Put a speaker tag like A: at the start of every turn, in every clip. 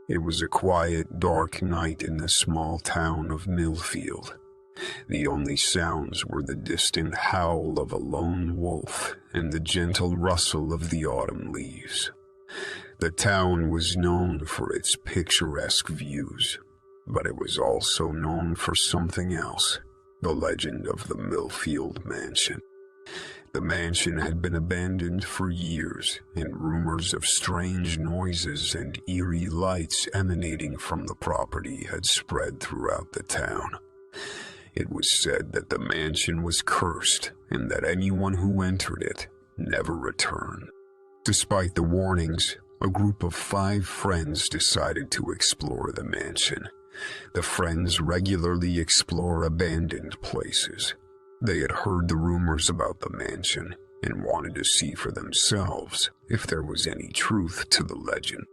A: It was a quiet, dark night in the small town of Millfield. The only sounds were the distant howl of a lone wolf and the gentle rustle of the autumn leaves. The town was known for its picturesque views, but it was also known for something else, the legend of the Millfield Mansion. The mansion had been abandoned for years, and rumors of strange noises and eerie lights emanating from the property had spread throughout the town. It was said that the mansion was cursed and that anyone who entered it never returned. Despite the warnings, a group of 5 friends decided to explore the mansion. The friends regularly explore abandoned places. They had heard the rumors about the mansion and wanted to see for themselves if there was any truth to the legend.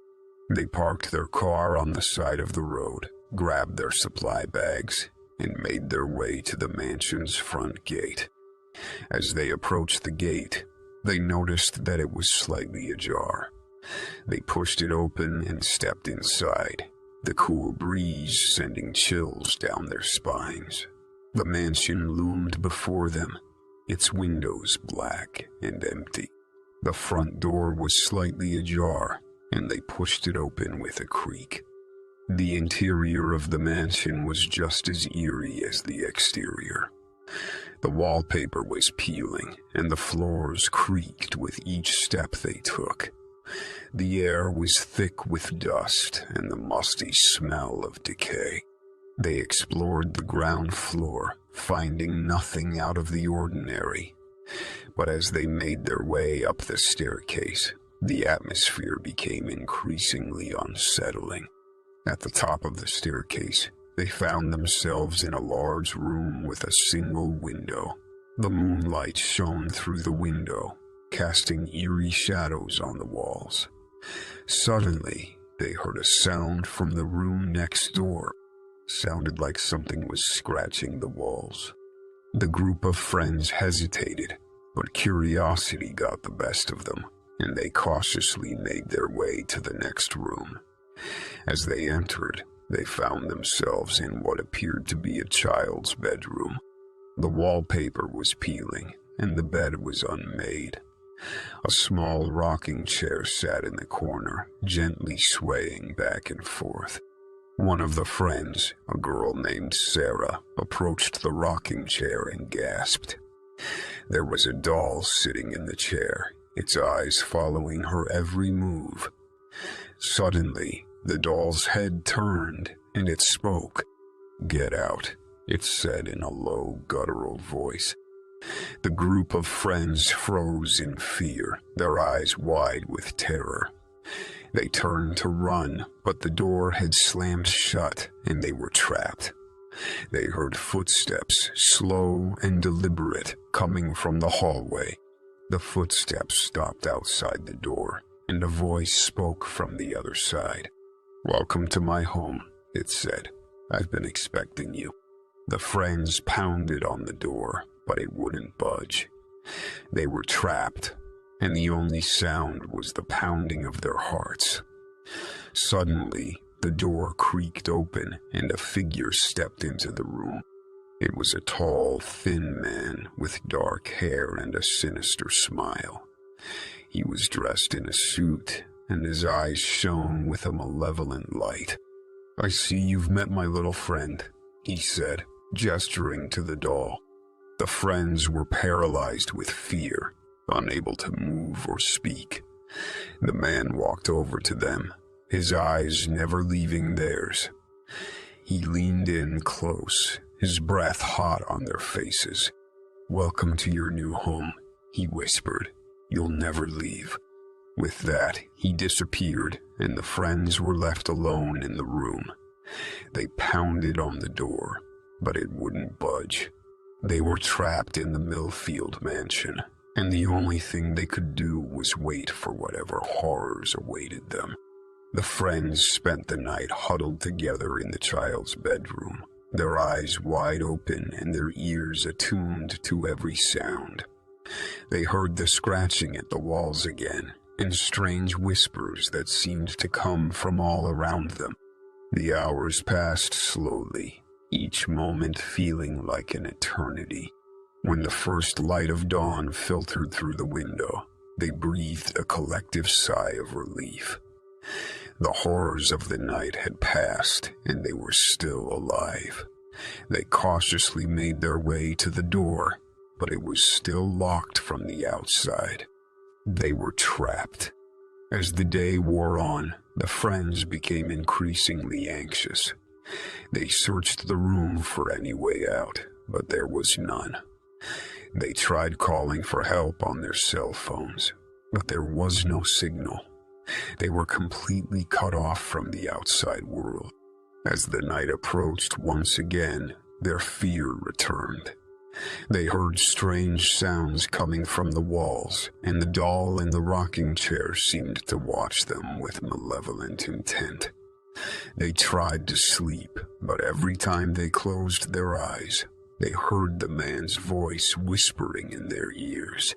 A: They parked their car on the side of the road, grabbed their supply bags, and made their way to the mansion's front gate. As they approached the gate, they noticed that it was slightly ajar. They pushed it open and stepped inside, the cool breeze sending chills down their spines. The mansion loomed before them, its windows black and empty. The front door was slightly ajar, and they pushed it open with a creak. The interior of the mansion was just as eerie as the exterior. The wallpaper was peeling, and the floors creaked with each step they took. The air was thick with dust and the musty smell of decay. They explored the ground floor, finding nothing out of the ordinary. But as they made their way up the staircase, the atmosphere became increasingly unsettling. At the top of the staircase, they found themselves in a large room with a single window. The moonlight shone through the window, casting eerie shadows on the walls. Suddenly, they heard a sound from the room next door. Sounded like something was scratching the walls. The group of friends hesitated, but curiosity got the best of them, and they cautiously made their way to the next room. As they entered, they found themselves in what appeared to be a child's bedroom. The wallpaper was peeling, and the bed was unmade. A small rocking chair sat in the corner, gently swaying back and forth. One of the friends, a girl named Sarah, approached the rocking chair and gasped. There was a doll sitting in the chair, its eyes following her every move. Suddenly, the doll's head turned, and it spoke. "Get out," it said in a low, guttural voice. The group of friends froze in fear, their eyes wide with terror. They turned to run, but the door had slammed shut, and they were trapped. They heard footsteps, slow and deliberate, coming from the hallway. The footsteps stopped outside the door, and a voice spoke from the other side. "Welcome to my home," it said. "I've been expecting you." The friends pounded on the door, but it wouldn't budge. They were trapped, and the only sound was the pounding of their hearts. Suddenly, the door creaked open, and a figure stepped into the room. It was a tall, thin man with dark hair and a sinister smile. He was dressed in a suit, and his eyes shone with a malevolent light. "I see you've met my little friend," he said, gesturing to the doll. The friends were paralyzed with fear, unable to move or speak. The man walked over to them, his eyes never leaving theirs. He leaned in close, his breath hot on their faces. "Welcome to your new home," he whispered. "You'll never leave." With that, he disappeared, and the friends were left alone in the room. They pounded on the door, but it wouldn't budge. They were trapped in the Millfield Mansion, and the only thing they could do was wait for whatever horrors awaited them. The friends spent the night huddled together in the child's bedroom, their eyes wide open and their ears attuned to every sound. They heard the scratching at the walls again, and strange whispers that seemed to come from all around them. The hours passed slowly, each moment feeling like an eternity. When the first light of dawn filtered through the window, they breathed a collective sigh of relief. The horrors of the night had passed, and they were still alive. They cautiously made their way to the door, but it was still locked from the outside. They were trapped. As the day wore on, the friends became increasingly anxious. They searched the room for any way out, but there was none. They tried calling for help on their cell phones, but there was no signal. They were completely cut off from the outside world. As the night approached once again, their fear returned. They heard strange sounds coming from the walls, and the doll in the rocking chair seemed to watch them with malevolent intent. They tried to sleep, but every time they closed their eyes, they heard the man's voice whispering in their ears.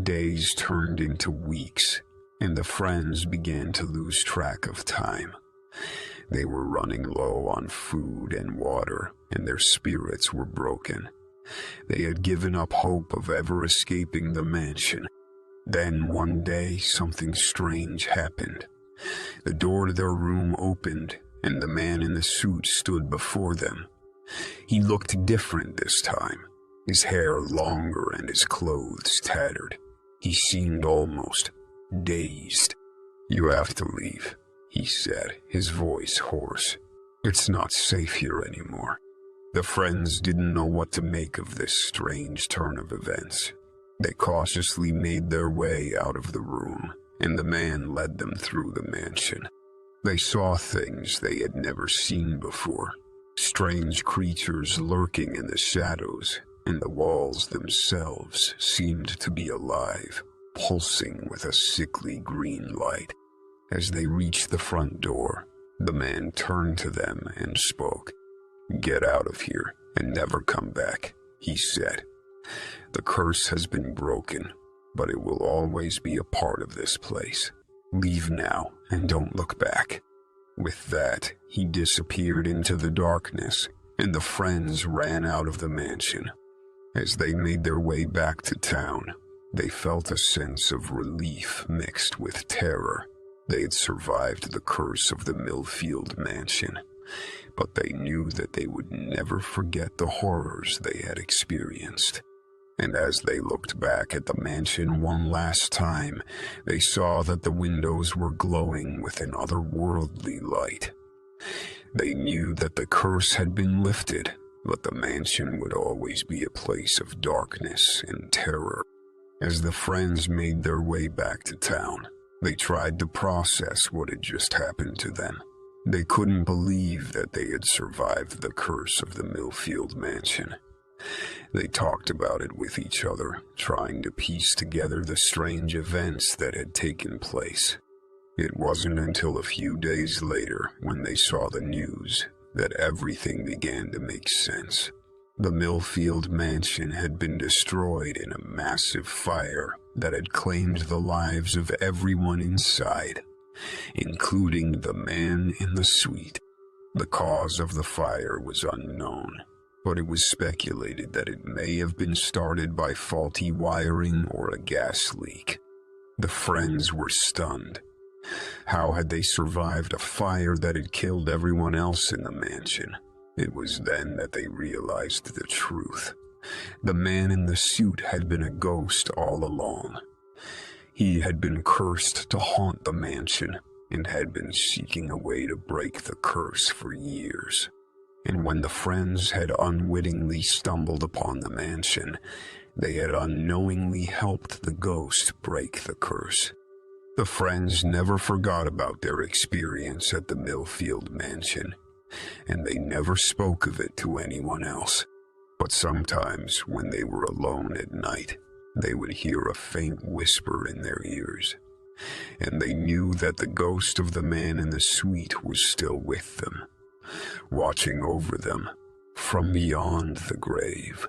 A: Days turned into weeks, and the friends began to lose track of time. They were running low on food and water, and their spirits were broken. They had given up hope of ever escaping the mansion. Then one day, something strange happened. The door to their room opened, and the man in the suit stood before them. He looked different this time, his hair longer and his clothes tattered. He seemed almost dazed. "You have to leave," he said, his voice hoarse. "It's not safe here anymore." The friends didn't know what to make of this strange turn of events. They cautiously made their way out of the room, and the man led them through the mansion. They saw things they had never seen before. Strange creatures lurking in the shadows, and the walls themselves seemed to be alive, pulsing with a sickly green light. As they reached the front door, the man turned to them and spoke. "Get out of here and never come back," he said. "The curse has been broken, but it will always be a part of this place. Leave now and don't look back." With that, he disappeared into the darkness, and the friends ran out of the mansion. As they made their way back to town, they felt a sense of relief mixed with terror. They had survived the curse of the Millfield Mansion, but they knew that they would never forget the horrors they had experienced. And as they looked back at the mansion one last time, they saw that the windows were glowing with an otherworldly light. They knew that the curse had been lifted, but the mansion would always be a place of darkness and terror. As the friends made their way back to town, they tried to process what had just happened to them. They couldn't believe that they had survived the curse of the Millfield Mansion. They talked about it with each other, trying to piece together the strange events that had taken place. It wasn't until a few days later, when they saw the news, that everything began to make sense. The Millfield Mansion had been destroyed in a massive fire that had claimed the lives of everyone inside, including the man in the suite. The cause of the fire was unknown, but it was speculated that it may have been started by faulty wiring or a gas leak. The friends were stunned. How had they survived a fire that had killed everyone else in the mansion? It was then that they realized the truth. The man in the suit had been a ghost all along. He had been cursed to haunt the mansion and had been seeking a way to break the curse for years. And when the friends had unwittingly stumbled upon the mansion, they had unknowingly helped the ghost break the curse. The friends never forgot about their experience at the Millfield Mansion, and they never spoke of it to anyone else. But sometimes, when they were alone at night, they would hear a faint whisper in their ears, and they knew that the ghost of the man in the suite was still with them, watching over them from beyond the grave.